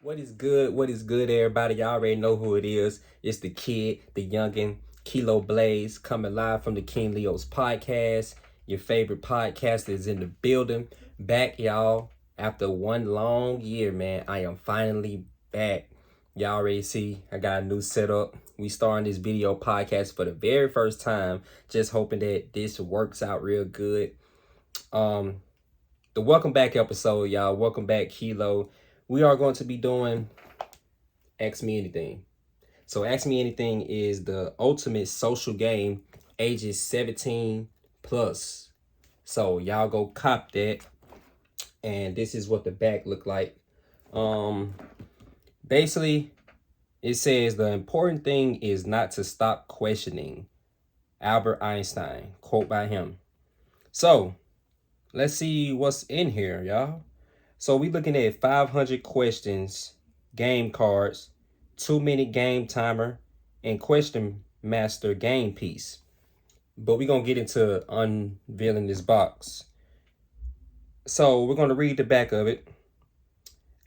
What is good? What is good, everybody? Y'all already know who it is. It's the kid, the youngin, KeeLoBlazee, coming live from the KingLeo's podcast. Your favorite podcaster is in the building. Back, y'all. After one long year, man, I am finally back. Y'all already see I got a new setup. We starting this video podcast for the very first time. Just hoping that this works out real good. The welcome back episode, y'all. Welcome back, Kilo. We are going to be doing Ask Me Anything. So Ask Me Anything is the ultimate social game, ages 17 plus. So y'all go cop that. And this is what the back look like. Basically, it says the important thing is not to stop questioning. Albert Einstein, quote by him. So let's see what's in here, y'all. So we looking at 500 questions, game cards, 2-minute game timer, and question master game piece. But we're going to get into unveiling this box. So we're going to read the back of it.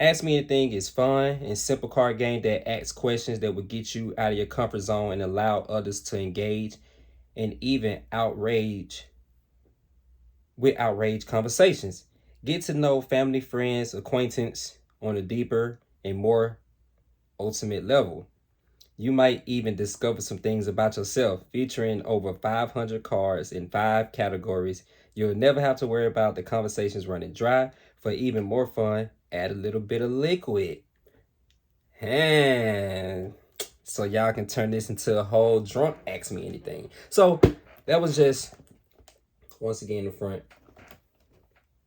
Ask Me Anything is fun and simple card game that asks questions that will get you out of your comfort zone and allow others to engage and even outrage conversations. Get to know family, friends, acquaintance on a deeper and more ultimate level. You might even discover some things about yourself, featuring over 500 cards in 5 categories. You'll never have to worry about the conversations running dry. For even more fun, add a little bit of liquid. And so y'all can turn this into a whole drunk Ask Me Anything. So that was just, once again, the front.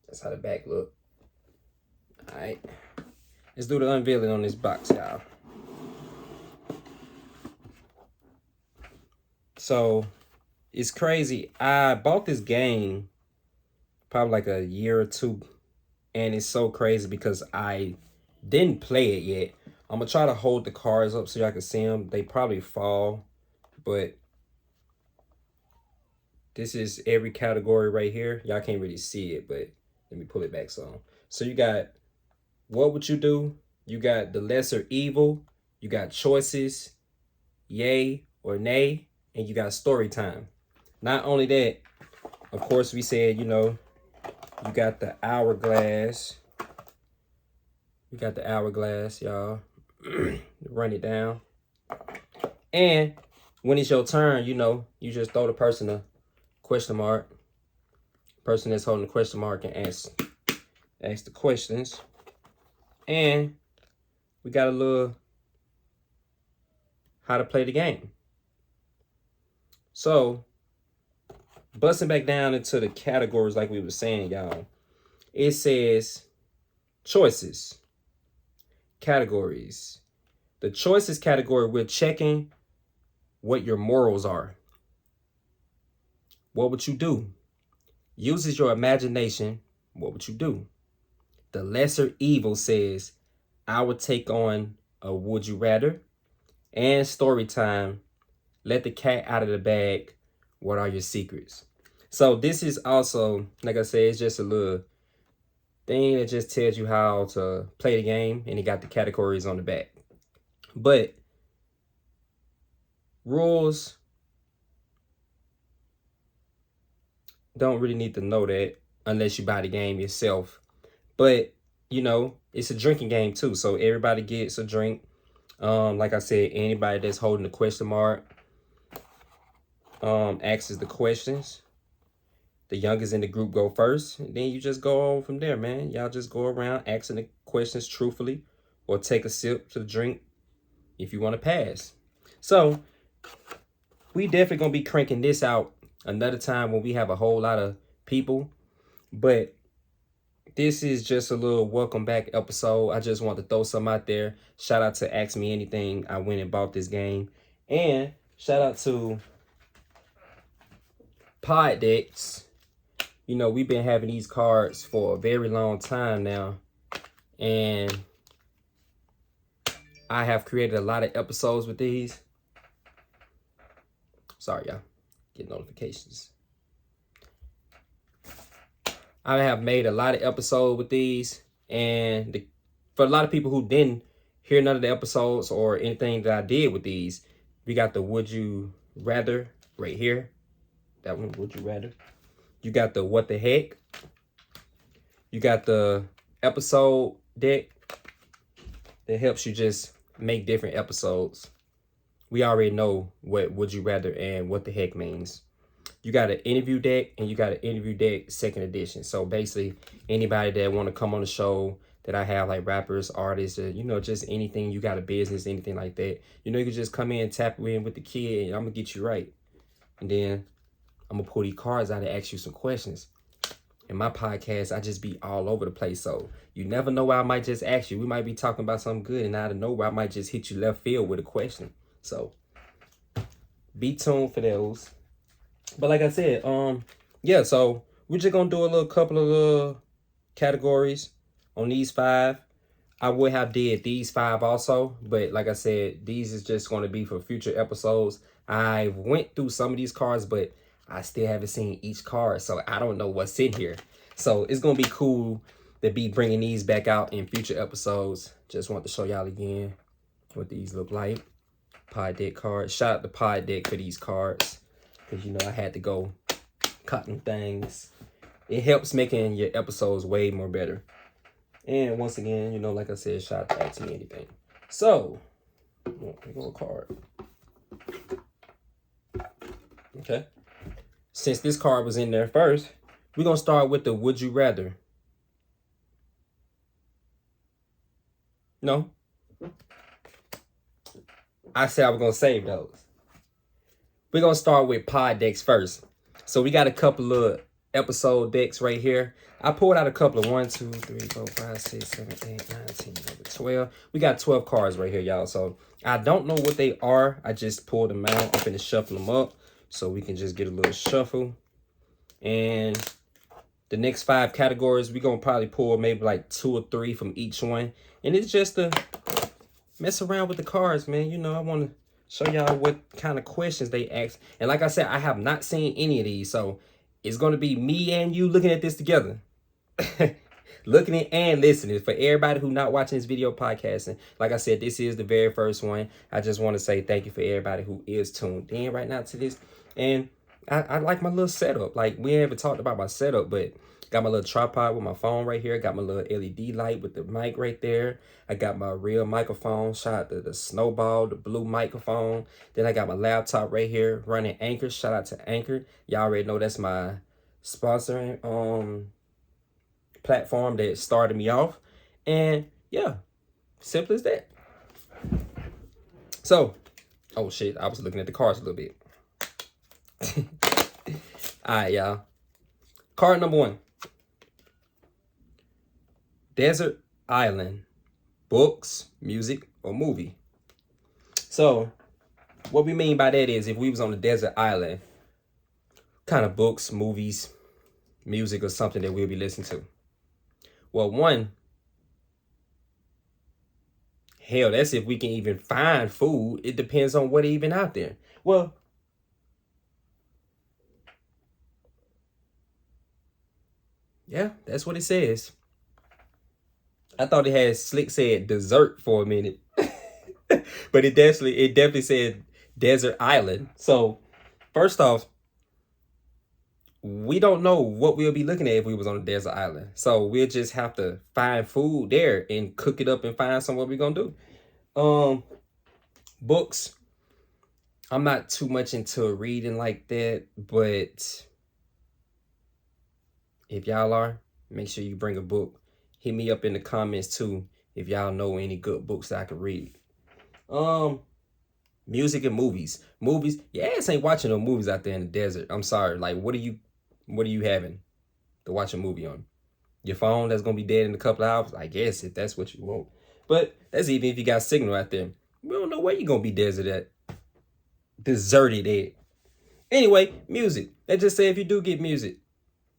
That's how the back look. All right. Let's do the unveiling on this box, y'all. So, it's crazy. I bought this game probably like a year or two. And it's so crazy because I didn't play it yet. I'm going to try to hold the cards up so y'all can see them. They probably fall. But this is every category right here. Y'all can't really see it, but let me pull it back some. So you got what would you do? You got the lesser evil. You got choices, yay or nay, and you got story time. Not only that, of course, we said, you got the hourglass. You got the hourglass, y'all. Run it down. And when it's your turn, you just throw the person a question mark. Person that's holding the question mark can ask the questions. And we got a little how to play the game. So busting back down into the categories like we were saying, y'all. It says choices, categories. The choices category, we're checking what your morals are. What would you do? Uses your imagination. What would you do? The lesser evil says, I would take on a would you rather. And story time. Let the cat out of the bag. What are your secrets? So this is also, like I said, it's just a little thing that just tells you how to play the game. And it got the categories on the back. But rules, don't really need to know that unless you buy the game yourself. But, it's a drinking game too. So everybody gets a drink. Like I said, anybody that's holding the question mark asks the questions. The youngest in the group go first. And then you just go on from there, man. Y'all just go around asking the questions truthfully or take a sip to the drink if you want to pass. So we definitely going to be cranking this out another time when we have a whole lot of people. But this is just a little welcome back episode. I just want to throw some out there. Shout out to Ask Me Anything. I went and bought this game. And shout out to Poddecks. We've been having these cards for a very long time now. And I have created a lot of episodes with these. Sorry, y'all. Get notifications. I have made a lot of episodes with these. And for a lot of people who didn't hear none of the episodes or anything that I did with these, we got the Would You Rather right here. That one, Would You Rather. You got the What the Heck. You got the episode deck that helps you just make different episodes. We already know what Would You Rather and What the Heck means. You got an interview deck and you got an interview deck second edition. So basically, anybody that want to come on the show that I have, like rappers, artists, or, you know, just anything, you got a business, anything like that. You know, you can just come in, tap in with the kid, and I'm going to get you right. And then I'm going to pull these cards out and ask you some questions. In my podcast, I just be all over the place. So you never know where I might just ask you. We might be talking about something good, and out of nowhere, I might just hit you left field with a question. So be tuned for those. But like I said, yeah, so we're just gonna do a little couple of categories on these 5. I would have did these 5 also, but like I said, these is just going to be for future episodes. I went through some of these cards, but I still haven't seen each card, so I don't know what's in here. So it's gonna be cool to be bringing these back out in future episodes. Just want to show y'all again what these look like. Pod deck cards. Shout out to Pod Deck for these cards. Because, you know, I had to go cotton things. It helps making your episodes way more better. And once again, you know, like I said, shout out to Ask Me Anything. So, here go a card. Okay. Since this card was in there first, we're going to start with the Would You Rather. No. I said I was going to save those. We're going to start with pod decks first. So we got a couple of episode decks right here. I pulled out a couple of 1, 2, 3, 4, 5, 6, 7, 8, 9, 10, 11, 12. We got 12 cards right here, y'all. So I don't know what they are. I just pulled them out. I'm going to shuffle them up so we can just get a little shuffle. And the next 5 categories, we're going to probably pull maybe like 2 or 3 from each one. And it's just to mess around with the cards, man. You know, I want to show y'all what kind of questions they ask. And like I said, I have not seen any of these. So it's going to be me and you looking at this together. Looking at and listening. For everybody who not watching this video podcasting, like I said, this is the very first one. I just want to say thank you for everybody who is tuned in right now to this. And I like my little setup. Like, we haven't talked about my setup, but got my little tripod with my phone right here. Got my little LED light with the mic right there. I got my real microphone. Shout out to the Snowball, the blue microphone. Then I got my laptop right here running Anchor. Shout out to Anchor. Y'all already know that's my sponsoring platform that started me off. And yeah, simple as that. So, oh shit, I was looking at the cards a little bit. All right, y'all. Card number 1. Desert Island. Books, music, or movie. So, what we mean by that is if we was on a desert island, kind of books, movies, music, or something that we'll be listening to. Well, 1, hell, that's if we can even find food. It depends on what even out there. Well, yeah, that's what it says. I thought it had Slick said dessert for a minute. But it definitely said desert island. So, first off, we don't know what we'll be looking at if we was on a desert island. So, we'll just have to find food there and cook it up and find something what we're going to do. Books. I'm not too much into reading like that, but if y'all are, make sure you bring a book. Hit me up in the comments too if y'all know any good books that I can read. Music and movies. Movies, your ass ain't watching no movies out there in the desert. I'm sorry. Like, what are you having to watch a movie on? Your phone that's gonna be dead in a couple of hours? I guess if that's what you want. But that's even if you got signal out there. We don't know where you're gonna be deserted at. Anyway, music. They just say if you do get music,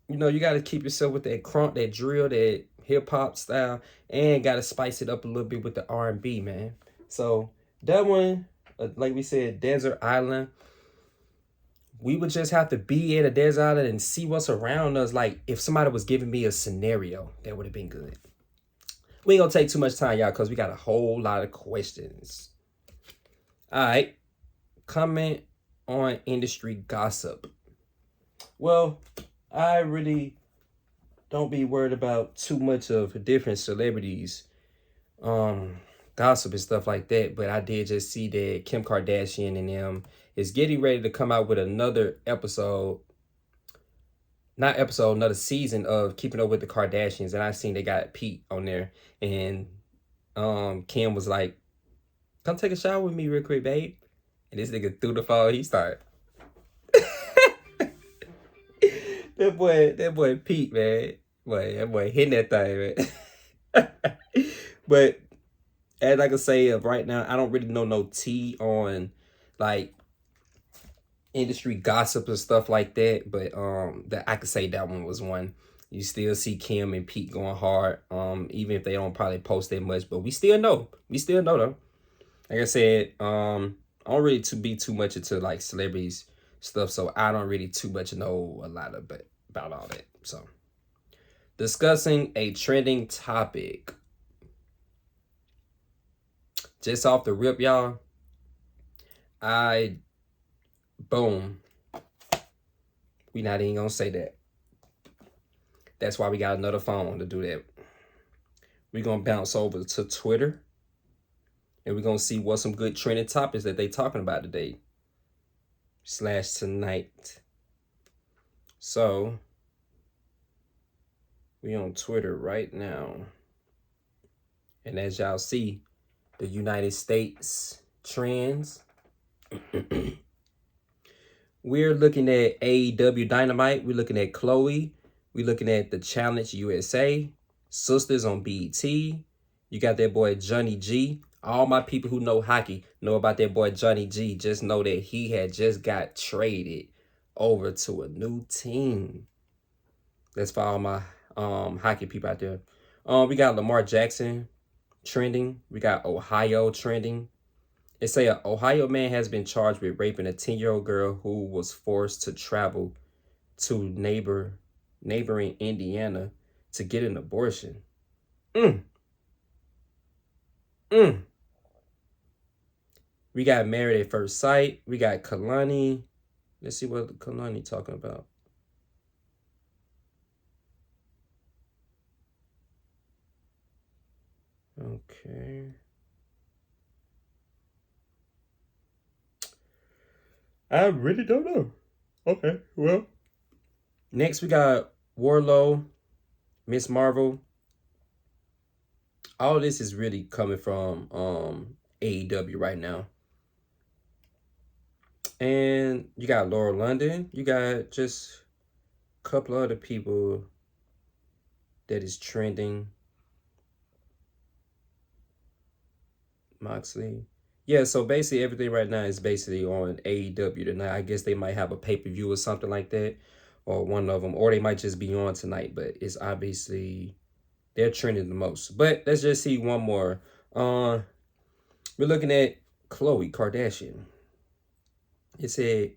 you know, you got to keep yourself with that crunk, that drill, that hip-hop style, and got to spice it up a little bit with the R&B, man. So that one, like we said, desert island. We would just have to be at a desert island and see what's around us. Like, if somebody was giving me a scenario, that would have been good. We ain't gonna take too much time, y'all, because we got a whole lot of questions. All right. Comment on industry gossip. Well, I really don't be worried about too much of different celebrities gossip and stuff like that, but I did just see that Kim Kardashian and them is getting ready to come out with another another season of Keeping Up with the Kardashians, and I seen they got Pete on there, and Kim was like, come take a shower with me real quick, babe. And this nigga threw the phone, he started that boy Pete, man. That boy hitting that thing, man. But as I can say right now, I don't really know no tea on like industry gossip and stuff like that. But that I could say that one was one. You still see Kim and Pete going hard. Even if they don't probably post that much, but we still know. We still know though. Like I said, I don't really be too much into like celebrities stuff, so I don't really too much know a lot about all that. So discussing a trending topic. Just off the rip, y'all. Boom. We not even gonna say that. That's why we got another phone to do that. We're gonna bounce over to Twitter. And we're gonna see what some good trending topics that they talking about today. / tonight. So we on Twitter right now. And as y'all see, the United States trends. We're looking at AEW Dynamite. We're looking at Chloe. We're looking at the Challenge USA. Sisters on BET. You got that boy Johnny G. All my people who know hockey know about that boy Johnny G. Just know that he had just got traded over to a new team. That's for all my hockey people out there. We got Lamar Jackson trending. We got Ohio trending. It say an Ohio man has been charged with raping a 10-year-old girl who was forced to travel to neighboring Indiana to get an abortion. We got Married at First Sight. We got Kalani. Let's see what Kalani talking about. Okay. I really don't know. Okay, well. Next, we got Warlow, Miss Marvel. All this is really coming from AEW right now. And you got Laura London. You got just a couple other people that is trending. Moxley. Yeah, so basically everything right now is basically on AEW tonight. I guess they might have a pay-per-view or something like that. Or one of them. Or they might just be on tonight. But it's obviously they're trending the most. But let's just see one more. We're looking at Khloe Kardashian. It said,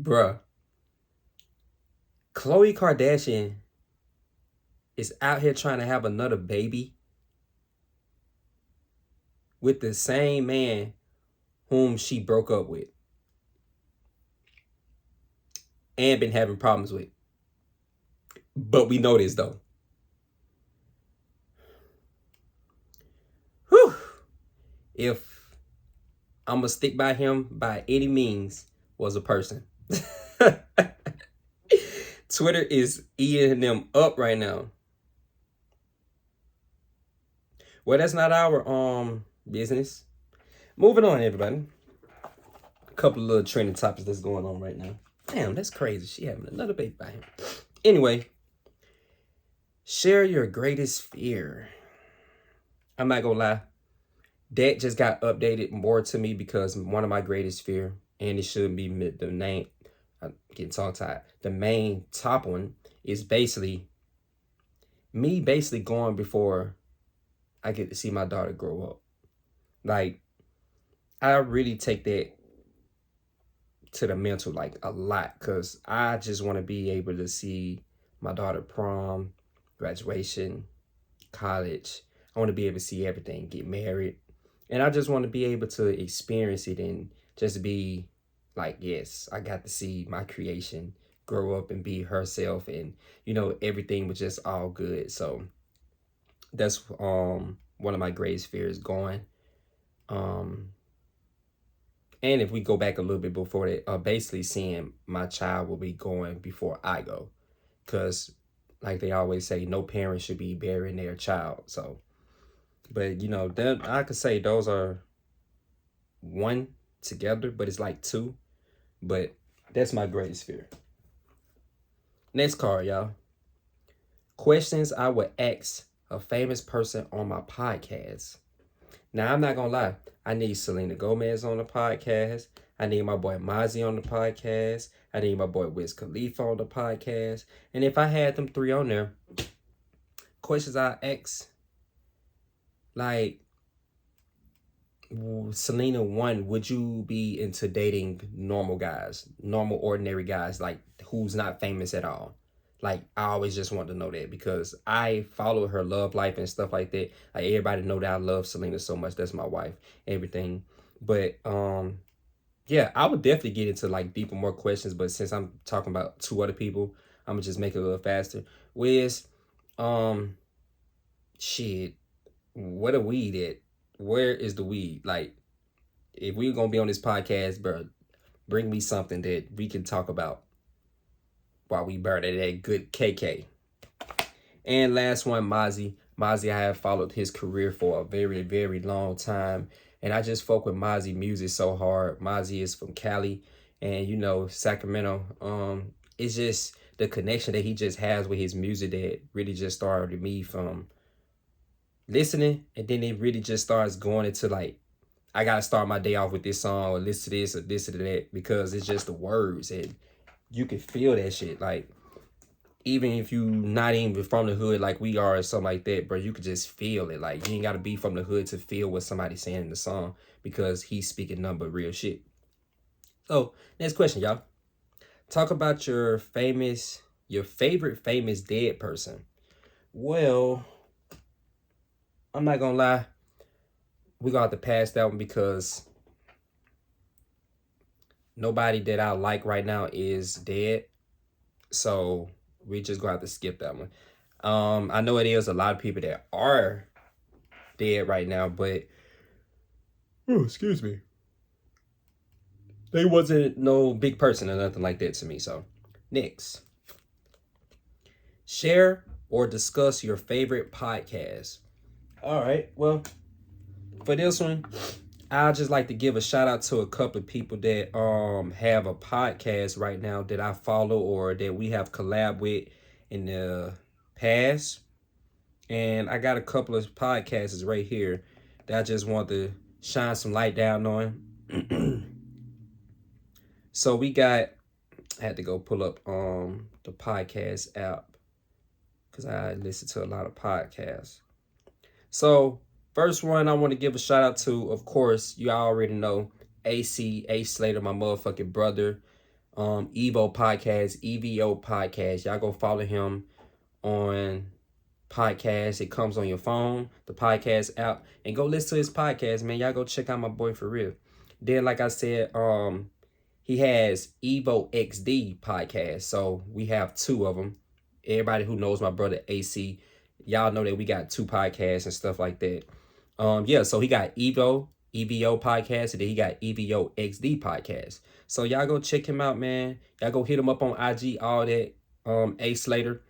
bruh, Khloe Kardashian is out here trying to have another baby with the same man whom she broke up with and been having problems with. But we know this though. Whew. If I'm gonna stick by him by any means was a person. Twitter is eating them up right now. Well, that's not our business. Moving on, everybody. A couple of little trending topics that's going on right now. Damn, that's crazy. She having another baby by him. Anyway, share your greatest fear. I'm not gonna lie. That just got updated more to me because one of my greatest fear, and it should be the name. I'm getting tongue tied. The main top one is basically me going before I get to see my daughter grow up. Like, I really take that to the mental, like a lot, because I just want to be able to see my daughter prom, graduation, college. I want to be able to see everything, get married. And I just want to be able to experience it and just be like, yes, I got to see my creation grow up and be herself, and you know, everything was just all good. So that's one of my greatest fears going. And if we go back a little bit before that, basically seeing my child will be going before I go. Because like they always say, no parent should be burying their child. So, but you know, that I could say those are one together, but it's like two. But that's my greatest fear. Next card, y'all. Questions I would ask a famous person on my podcast. Now, I'm not going to lie. I need Selena Gomez on the podcast. I need my boy Mozzie on the podcast. I need my boy Wiz Khalifa on the podcast. And if I had them three on there, questions I ask, like, Selena, one, would you be into dating normal guys, normal, ordinary guys, like, who's not famous at all? Like, I always just want to know that because I follow her love life and stuff like that. Like, everybody know that I love Selena so much. That's my wife, everything. But, yeah, I would definitely get into, like, deeper, more questions. But since I'm talking about two other people, I'm going to just make it a little faster. Wiz, shit, where the weed at? Where is the weed? Like, if we're going to be on this podcast, bro, bring me something that we can talk about while we burn it at good KK. And last one, Mozzie. Mozzie, I have followed his career for a very, very long time. And I just fuck with Mozzie music so hard. Mozzie is from Cali and, you know, Sacramento. It's just the connection that he just has with his music that really just started me from listening. And then it really just starts going into like, I got to start my day off with this song or listen to this or this or that because it's just the words and you can feel that shit. Like, even if you not even from the hood like we are or something like that, bro, you could just feel it. Like, you ain't got to be from the hood to feel what somebody's saying in the song because he's speaking nothing but real shit. So, next question, y'all. Talk about your favorite famous dead person. Well, I'm not going to lie. We're going to have to pass that one because nobody that I like right now is dead. So we just gonna have to skip that one. I know it is a lot of people that are dead right now, but excuse me, they wasn't no big person or nothing like that to me. So next, share or discuss your favorite podcast. All right, well, for this one, I'd just like to give a shout out to a couple of people that have a podcast right now that I follow or that we have collab with in the past. And I got a couple of podcasts right here that I just want to shine some light down on. So we got, I had to go pull up the podcast app because I listen to a lot of podcasts. So first one I want to give a shout out to, of course, you already know, Ayceslater, my motherfucking brother. Evo podcast. Y'all go follow him on podcast. It comes on your phone, the podcast app, and go listen to his podcast, man. Y'all go check out my boy for real. Then, like I said, he has Evo XD podcast. So we have two of them. Everybody who knows my brother AC, y'all know that we got two podcasts and stuff like that. Yeah, so he got EVO podcast, and then he got EVO XD podcast. So y'all go check him out, man. Y'all go hit him up on IG, all that, Ayceslater,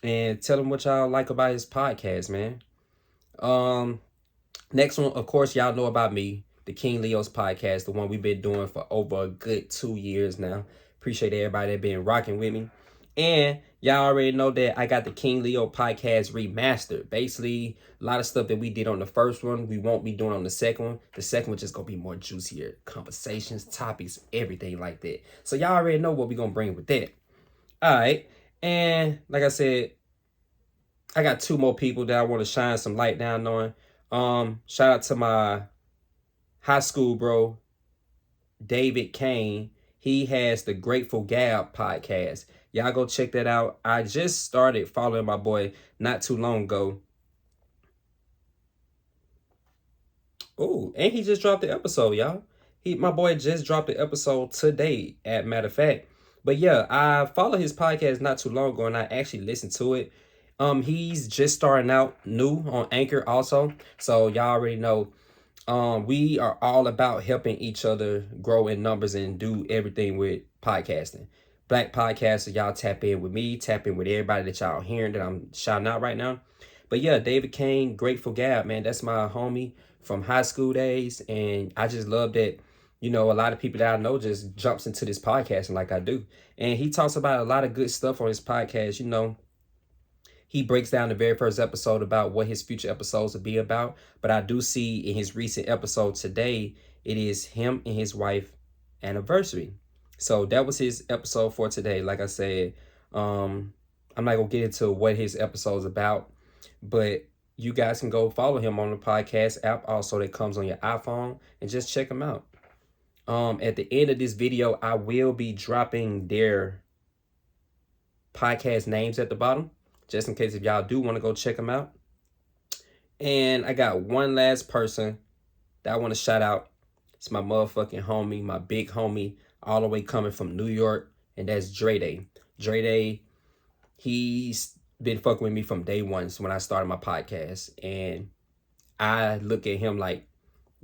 and tell him what y'all like about his podcast, man. Next one, of course, y'all know about me, the KingLeo's podcast, the one we've been doing for over a good 2 years now. Appreciate everybody that been rocking with me. And y'all already know that I got the KingLeo Podcast Remastered. Basically, a lot of stuff that we did on the first one, we won't be doing on the second one. The second one just going to be more juicier. Conversations, topics, everything like that. So y'all already know what we're going to bring with that. All right. And like I said, I got two more people that I want to shine some light down on. Shout out to my high school bro, Cain. He has the Grateful Gab podcast. Y'all go check that out. I just started following my boy not too long ago. Oh, and he just dropped the episode, y'all. My boy just dropped the episode today, at matter of fact. But yeah, I followed his podcast not too long ago, and I actually listened to it. He's just starting out new on Anchor also. So y'all already know we are all about helping each other grow in numbers and do everything with podcasting. Black podcasters, y'all tap in with me, tap in with everybody that y'all hearing that I'm shouting out right now. But yeah, David Cain, Grateful Gab, man, that's my homie from high school days. And I just love that, you know, a lot of people that I know just jumps into this podcasting like I do. And he talks about a lot of good stuff on his podcast, you know. He breaks down the very first episode about what his future episodes will be about. But I do see in his recent episode today, it is him and his wife anniversary. So that was his episode for today. Like I said, I'm not going to get into what his episode is about, but you guys can go follow him on the podcast app also that comes on your iPhone and just check him out. At the end of this video, I will be dropping their podcast names at the bottom, just in case if y'all do want to go check them out. And I got one last person that I want to shout out. It's my motherfucking homie, my big homie, all the way coming from New York, and that's Dray. Dray, he's been fucking with me from day one when I started my podcast. And I look at him like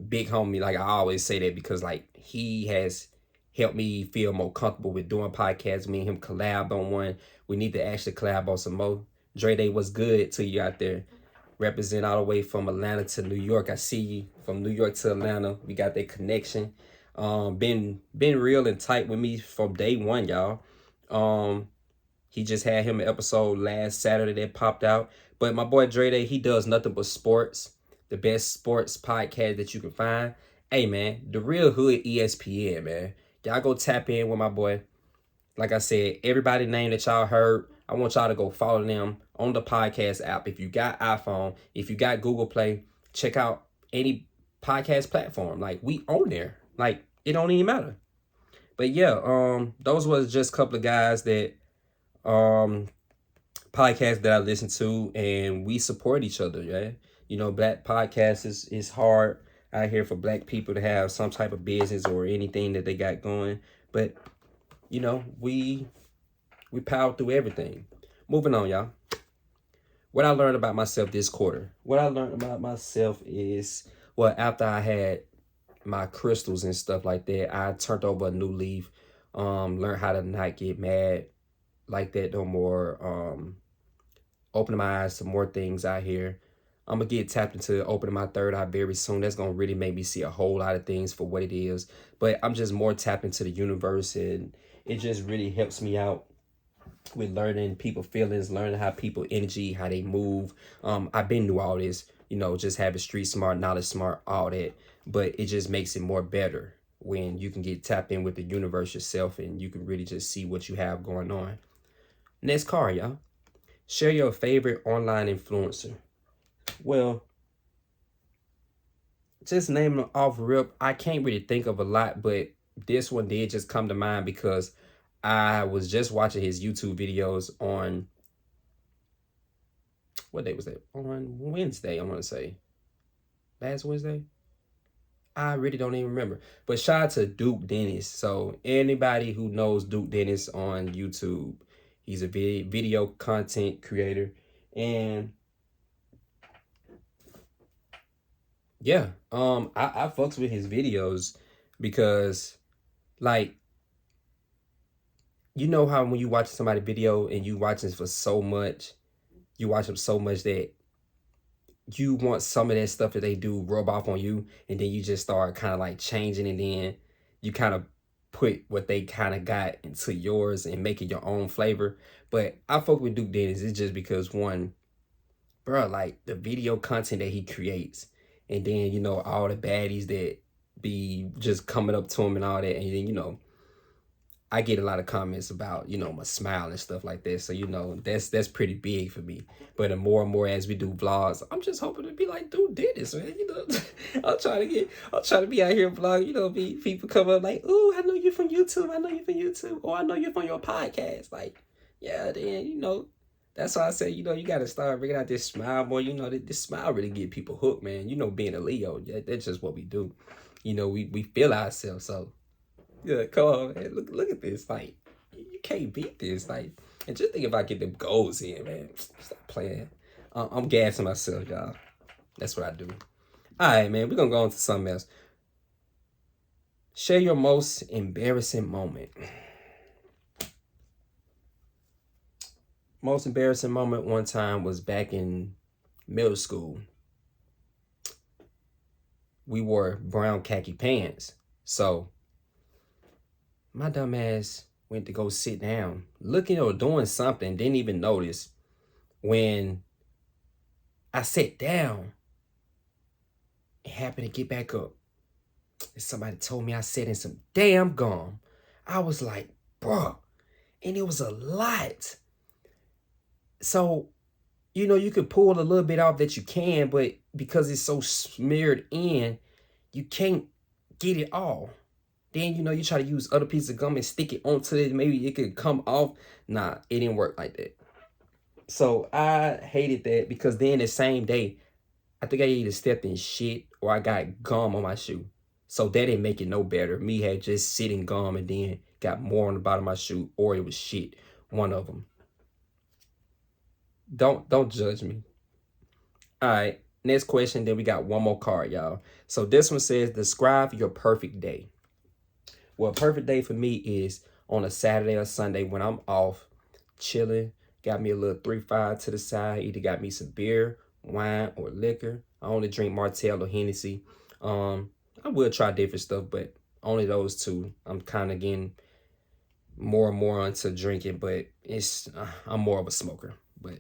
big homie, like I always say that, because like he has helped me feel more comfortable with doing podcasts. Me and him collab on one. We need to actually collab on some more. Dray, what's good to you out there? Represent all the way from Atlanta to New York. I see you from New York to Atlanta. We got that connection. Been real and tight with me from day one, y'all. He just had him an episode last Saturday that popped out. But my boy Dray, he does nothing but sports. The best sports podcast that you can find. Hey, man, the real hood ESPN, man. Y'all go tap in with my boy. Like I said, everybody name that y'all heard, I want y'all to go follow them on the podcast app. If you got iPhone, if you got Google Play, check out any podcast platform. Like, we on there. Like, it don't even matter. But yeah, those was just a couple of guys that podcasts that I listen to, and we support each other, yeah. You know, black podcasts is hard out here for black people to have some type of business or anything that they got going. But, you know, we power through everything. Moving on, y'all. What I learned about myself this quarter. What I learned about myself is, well, after I had my crystals and stuff like that, I turned over a new leaf. Learned how to not get mad like that no more. Opening my eyes to more things out here. I'm going to get tapped into opening my third eye very soon. That's going to really make me see a whole lot of things for what it is. But I'm just more tapped into the universe, and it just really helps me out with learning people feelings, learning how people energy, how they move. I've been through all this, you know, just having street smart, knowledge smart, all that. But it just makes it more better when you can get tapped in with the universe yourself, and you can really just see what you have going on. Next card, y'all. Share your favorite online influencer. Well, just naming them off rip, I can't really think of a lot, but this one did just come to mind because I was just watching his YouTube videos on, what day was that? On Wednesday, I want to say. Last Wednesday? I really don't even remember. But shout out to Duke Dennis. So anybody who knows Duke Dennis on YouTube, he's a video content creator. And yeah, I fucks with his videos because, like, you know how when you watch somebody's video and you watch this for so much, you watch them so much that you want some of that stuff that they do rub off on you, and then you just start kind of like changing, and then you kind of put what they kind of got into yours and make it your own flavor. But I fuck with Duke Dennis. It's just because, one, bro, like the video content that he creates, and then, you know, all the baddies that be just coming up to him and all that, and then, you know, I get a lot of comments about, my smile and stuff like that. So, that's pretty big for me. But the more and more as we do vlogs, I'm just hoping to be like, dude did this, man. I'm trying to be out here vlog, be people come up like, ooh, I know you from YouTube. I know you from YouTube. Or I know you from your podcast. Like, yeah, then, that's why I say, you got to start bringing out this smile more. This smile really get people hooked, man. Being a Leo, that's just what we do. We feel ourselves, so. Yeah, come on, man. Look at this. Like, you can't beat this. Like, and just think about getting them goals in, man. Stop playing. I'm gassing myself, y'all. That's what I do. All right, man. We're going to go on to something else. Share your most embarrassing moment. Most embarrassing moment one time was back in middle school. We wore brown khaki pants. So my dumb ass went to go sit down, looking or doing something, didn't even notice. When I sat down and happened to get back up, and somebody told me I sat in some damn gum. I was like, bruh, and it was a lot. So, you could pull a little bit off that you can, but because it's so smeared in, you can't get it all. Then, you try to use other pieces of gum and stick it onto it. Maybe it could come off. Nah, it didn't work like that. So I hated that because then the same day, I think I either stepped in shit or I got gum on my shoe. So that didn't make it no better. Me had just sitting gum and then got more on the bottom of my shoe, or it was shit. One of them. Don't judge me. All right, next question. Then we got one more card, y'all. So this one says, describe your perfect day. Well, a perfect day for me is on a Saturday or Sunday when I'm off, chilling, got me a little 3-5 to the side, either got me some beer, wine, or liquor. I only drink Martell or Hennessy. I will try different stuff, but only those two. I'm kind of getting more and more into drinking, but I'm more of a smoker. But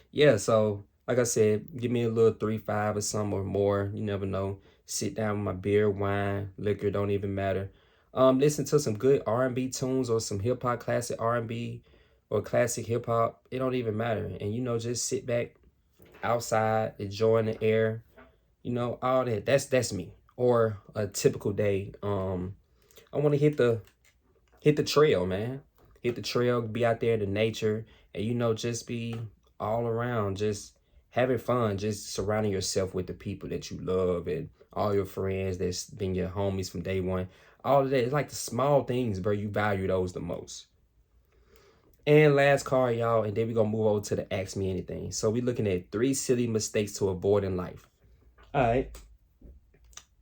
yeah, so like I said, give me a little 3-5 or something or more. You never know. Sit down with my beer, wine, liquor, don't even matter. Listen to some good R&B tunes or some hip hop, classic R&B or classic hip hop. It don't even matter. And just sit back outside, enjoying the air. All that. That's me. Or a typical day. I want to hit the trail, man. Hit the trail, be out there in the nature, and just be all around, just having fun, just surrounding yourself with the people that you love and all your friends that's been your homies from day one. All of that. It's like the small things, bro. You value those the most. And last card, y'all, and then we're going to move over to the Ask Me Anything. So we're looking at 3 silly mistakes to avoid in life. All right.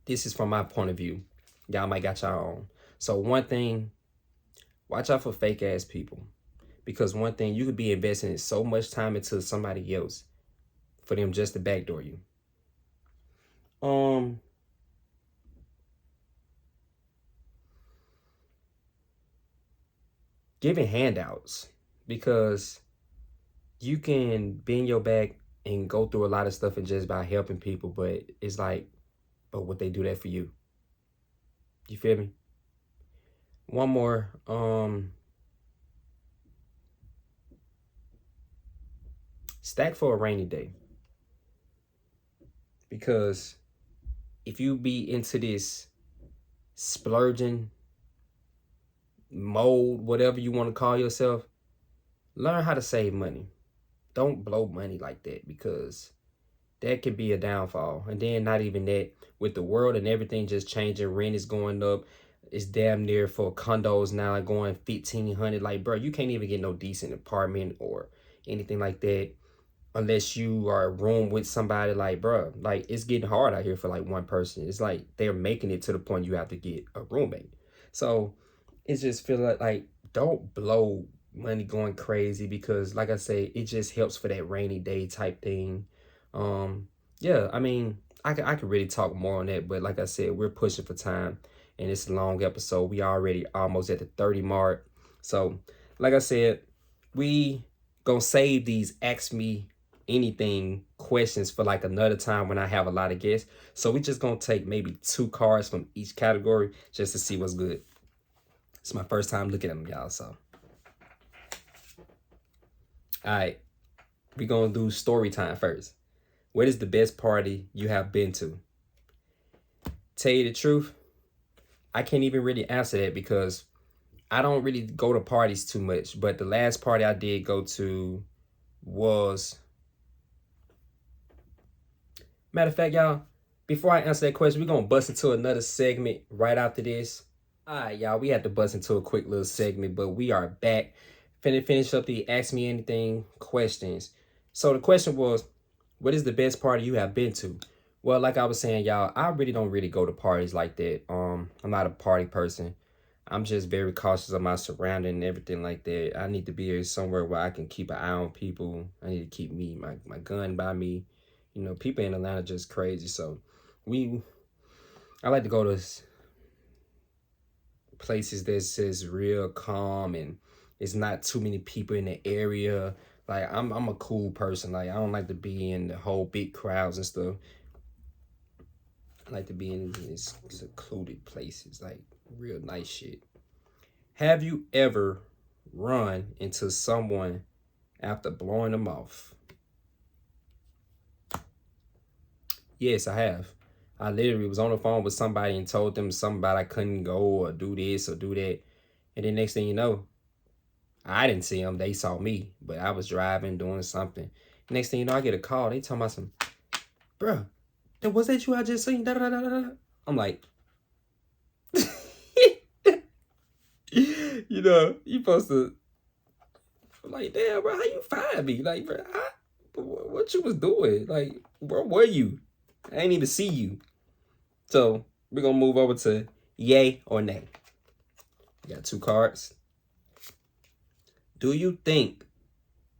This is from my point of view. Y'all might got y'all own. So one thing, watch out for fake ass people. Because one thing, you could be investing so much time into somebody else for them just to backdoor you. Giving handouts, because you can bend your back and go through a lot of stuff and just by helping people, but it's like, but would they do that for you? You feel me? One more. Stack for a rainy day. Because if you be into this splurging mode, whatever you want to call yourself, learn how to save money. Don't blow money like that, because that could be a downfall. And then not even that, with the world and everything just changing, rent is going up. It's damn near for condos now going $1,500. Like, bro, you can't even get no decent apartment or anything like that unless you are a room with somebody. Like, bro, like, it's getting hard out here for like one person. It's like they're making it to the point you have to get a roommate. So it's just feel like don't blow money going crazy, because like I say, it just helps for that rainy day type thing. Yeah, I mean, I could really talk more on that, but like I said, we're pushing for time and it's a long episode. We already almost at the 30 mark. So like I said, we gonna save these Ask Me Anything questions for like another time when I have a lot of guests. So we just gonna take maybe 2 cards from each category just to see what's good. It's my first time looking at them, y'all, so. All right, we're going to do story time first. What is the best party you have been to? Tell you the truth, I can't even really answer that because I don't really go to parties too much. But the last party I did go to was... Matter of fact, y'all, before I answer that question, we're going to bust into another segment right after this. All right, y'all, we had to bust into a quick little segment, but we are back. Finna finish up the Ask Me Anything questions. So the question was, what is the best party you have been to? Well, like I was saying, y'all, I really don't go to parties like that. I'm not a party person. I'm just very cautious of my surrounding and everything like that. I need to be somewhere where I can keep an eye on people. I need to keep my gun by me. You know, people in Atlanta just crazy. So I like to go to places that's just real calm and it's not too many people in the area. Like I'm a cool person. Like I don't like to be in the whole big crowds and stuff. I like to be in these secluded places, like real nice shit. Have you ever run into someone after blowing them off? Yes, I have. I literally was on the phone with somebody and told them something about I couldn't go or do this or do that. And then next thing you know, I didn't see them. They saw me, but I was driving, doing something. Next thing you know, I get a call. They talking about some, bruh, was that you I just seen? Da, da, da, da, da. I'm like, you know, you supposed to, I'm like, damn, bro, how you find me? Like, bro, what you was doing? Like, where were you? I ain't even see you. So we're gonna move over to yay or nay. We got 2 cards. Do you think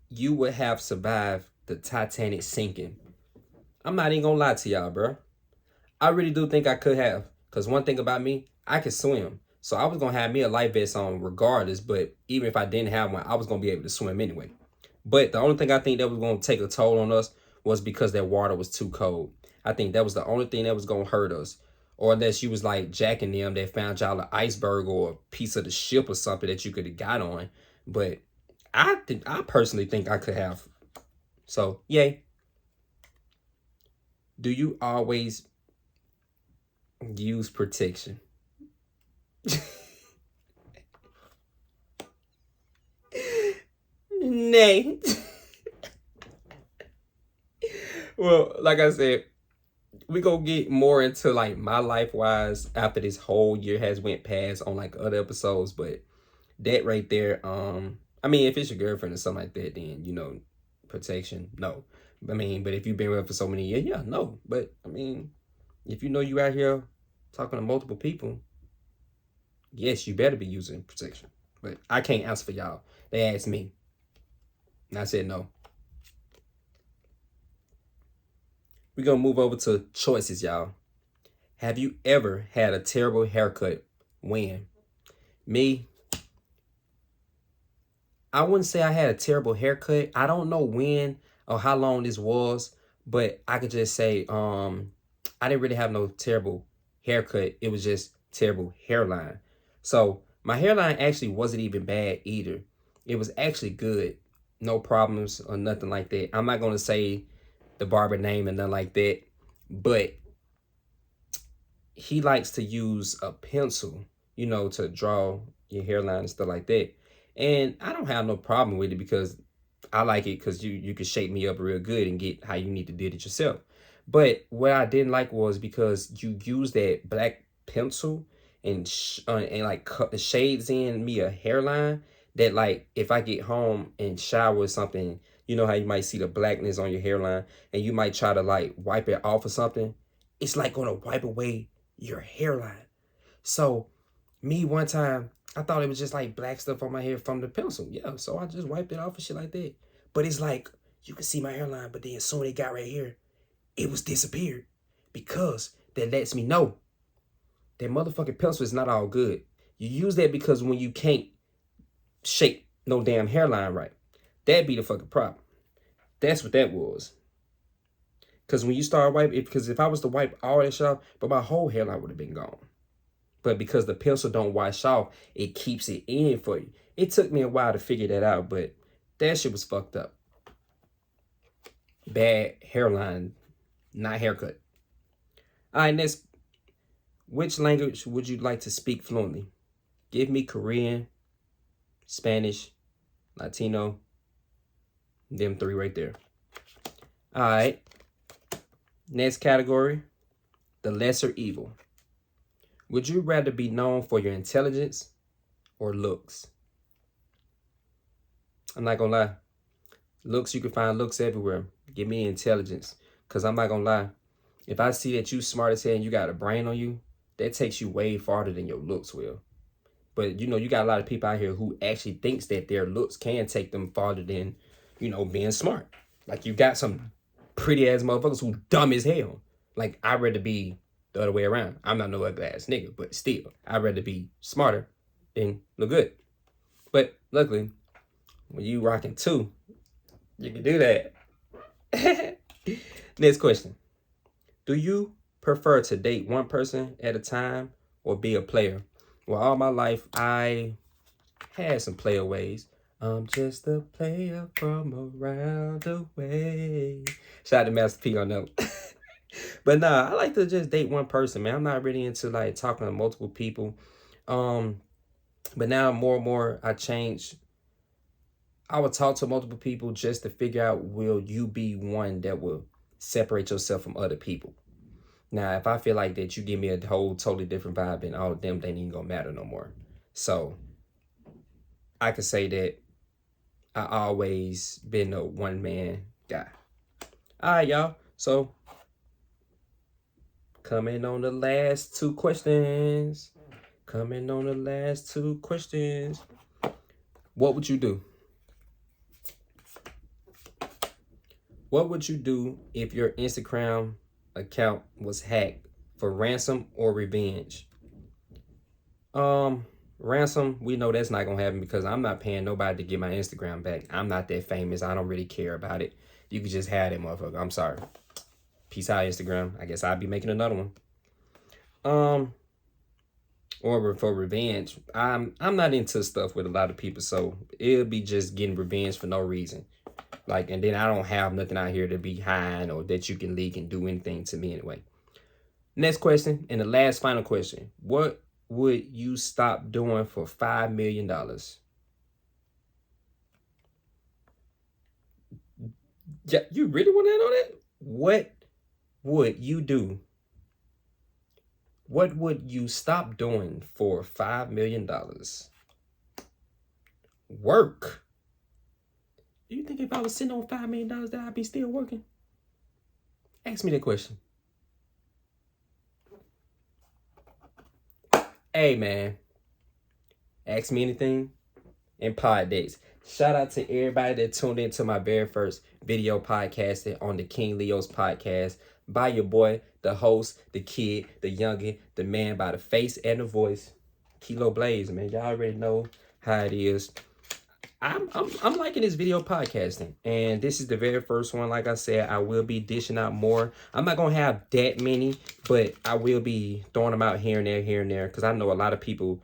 you would have survived the Titanic sinking? I'm not even gonna lie to y'all, bro. I really do think I could have. Because one thing about me, I can swim. So I was gonna have me a life vest on regardless, but even if I didn't have one, I was gonna be able to swim anyway. But the only thing I think that was gonna take a toll on us was because that water was too cold. I think that was the only thing that was gonna hurt us. Or unless you was like Jack and them that found y'all an iceberg or a piece of the ship or something that you could have got on. But I personally think I could have. So, yay. Do you always use protection? Nay. Well, like I said, we gonna get more into like my life wise after this whole year has went past on like other episodes, but that right there, I mean, if it's your girlfriend or something like that, then you know, protection, no. I mean, but if you've been with her for so many years, yeah, no. But I mean, if you know you out here talking to multiple people, yes, you better be using protection. But I can't answer for y'all. They asked me, and I said no. We're gonna move over to choices, y'all. Have you ever had a terrible haircut? When? Me, I wouldn't say I had a terrible haircut. I don't know when or how long this was, but I could just say I didn't really have no terrible haircut. It was just terrible hairline. So my hairline actually wasn't even bad either. It was actually good. No problems or nothing like that. I'm not going to say the barber name and nothing like that, but he likes to use a pencil, you know, to draw your hairline and stuff like that. And I don't have no problem with it because I like it because you can shape me up real good and get how you need to do it yourself. But what I didn't like was because you use that black pencil and like cut the shades in me a hairline that like if I get home and shower or something, you know how you might see the blackness on your hairline and you might try to like wipe it off or something. It's like gonna wipe away your hairline. So me one time, I thought it was just like black stuff on my hair from the pencil. Yeah, so I just wiped it off and shit like that. But it's like, you can see my hairline, but then as soon as it got right here, it was disappeared. Because that lets me know that motherfucking pencil is not all good. You use that because when you can't shape no damn hairline right, that'd be the fucking problem. That's what that was. Because when you start wiping, because if I was to wipe all that shit off, but my whole hairline would have been gone. But because the pencil don't wash off, it keeps it in for you. It took me a while to figure that out, but that shit was fucked up. Bad hairline, not haircut. All right, next. Which language would you like to speak fluently? Give me Korean, Spanish, Latino, them three right there. All right. Next category, the lesser evil. Would you rather be known for your intelligence or looks? I'm not gonna lie. Looks, you can find looks everywhere. Give me intelligence. Because I'm not gonna lie. If I see that you smart as hell and you got a brain on you, that takes you way farther than your looks will. But, you know, you got a lot of people out here who actually thinks that their looks can take them farther than, you know, being smart. Like, you got some pretty-ass motherfuckers who dumb as hell. Like, I'd rather be the other way around. I'm not no ugly-ass nigga, but still, I'd rather be smarter than look good. But, luckily, when you rocking two, you can do that. Next question. Do you prefer to date one person at a time or be a player? Well, all my life, I had some player ways. I'm just a player from around the way. Shout out to Master P on that. But nah, I like to just date one person, man. I'm not really into like talking to multiple people. But now more and more I change. I would talk to multiple people just to figure out, will you be one that will separate yourself from other people? Now, if I feel like that you give me a whole totally different vibe, and all of them, they ain't even gonna matter no more. So I could say that I always been a one-man guy. All right, y'all. So coming on the last two questions. What would you do? What would you do if your Instagram account was hacked for ransom or revenge? Ransom, we know that's not gonna happen because I'm not paying nobody to get my Instagram back. I'm not that famous. I don't really care about it. You can just have that motherfucker. I'm sorry. Peace out, Instagram. I guess I'll be making another one. Or for revenge, I'm not into stuff with a lot of people, so it'll be just getting revenge for no reason. Like, and then I don't have nothing out here to be hiding or that you can leak and do anything to me anyway. Next question, and the last final question. What would you stop doing for $5 million? Yeah, you really want to know that? What would you do? What would you stop doing for $5 million? Work. Do you think if I was sitting on $5 million that I'd be still working? Ask me that question. Hey, man. Ask me anything in Poddecks. Shout out to everybody that tuned into my very first video podcasting on the KingLeo's podcast by your boy, the host, the kid, the youngin, the man by the face and the voice, KeeLoBlazee, man. Y'all already know how it is. I'm liking this video podcasting, and this is the very first one. Like I said, I will be dishing out more. I'm not gonna have that many, but I will be throwing them out here and there, because I know a lot of people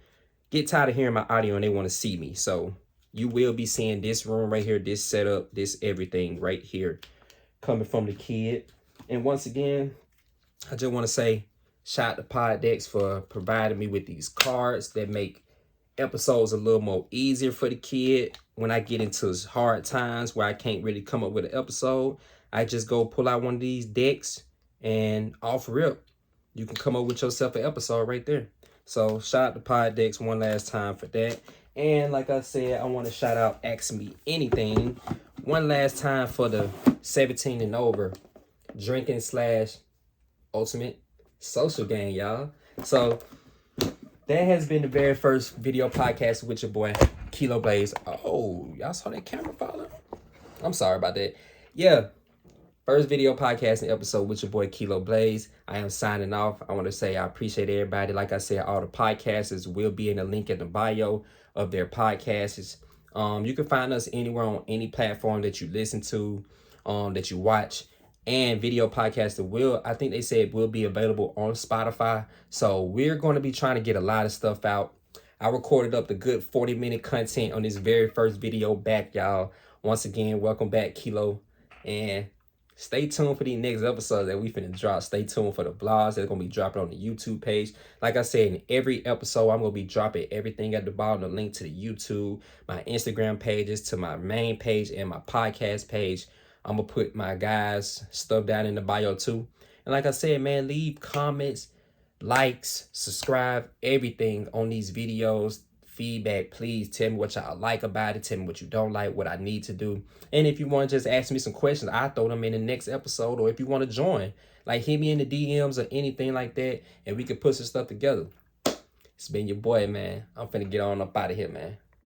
get tired of hearing my audio and they want to see me. So you will be seeing this room right here, this setup, this everything right here coming from the kid. And once again, I just want to say shout out to Poddecks for providing me with these cards that make episodes a little more easier for the kid. When I get into hard times where I can't really come up with an episode, I just go pull out one of these decks and off rip, you can come up with yourself an episode right there. So shout out to Poddecks one last time for that. And like I said, I want to shout out Ask Me Anything one last time for the 17 and over drinking / ultimate social game, y'all. So that has been the very first video podcast with your boy, KeeLoBlazee. Oh, y'all saw that camera follow? I'm sorry about that. Yeah, first video podcasting episode with your boy, KeeLoBlazee. I am signing off. I want to say I appreciate everybody. Like I said, all the podcasters will be in the link in the bio of their podcasts. You can find us anywhere on any platform that you listen to, that you watch. and video podcaster will, I think they said, will be available on Spotify. So we're going to be trying to get a lot of stuff out. I recorded up the good 40-minute content on this very first video back, y'all. Once again, welcome back, Kilo. And stay tuned for these next episodes that we finna drop. Stay tuned for the vlogs that's gonna be dropping on the YouTube page. Like I said, in every episode, I'm gonna be dropping everything at the bottom, the link to the YouTube, my Instagram pages, to my main page, and my podcast page. I'm gonna put my guys' stuff down in the bio too. And like I said, man, leave comments, likes, subscribe, everything on these videos. Feedback, please tell me what y'all like about it. Tell me what you don't like, what I need to do. And if you want to just ask me some questions, I'll throw them in the next episode. Or if you want to join, like hit me in the DMs or anything like that, and we can put some stuff together. It's been your boy, man. I'm finna get on up out of here, man.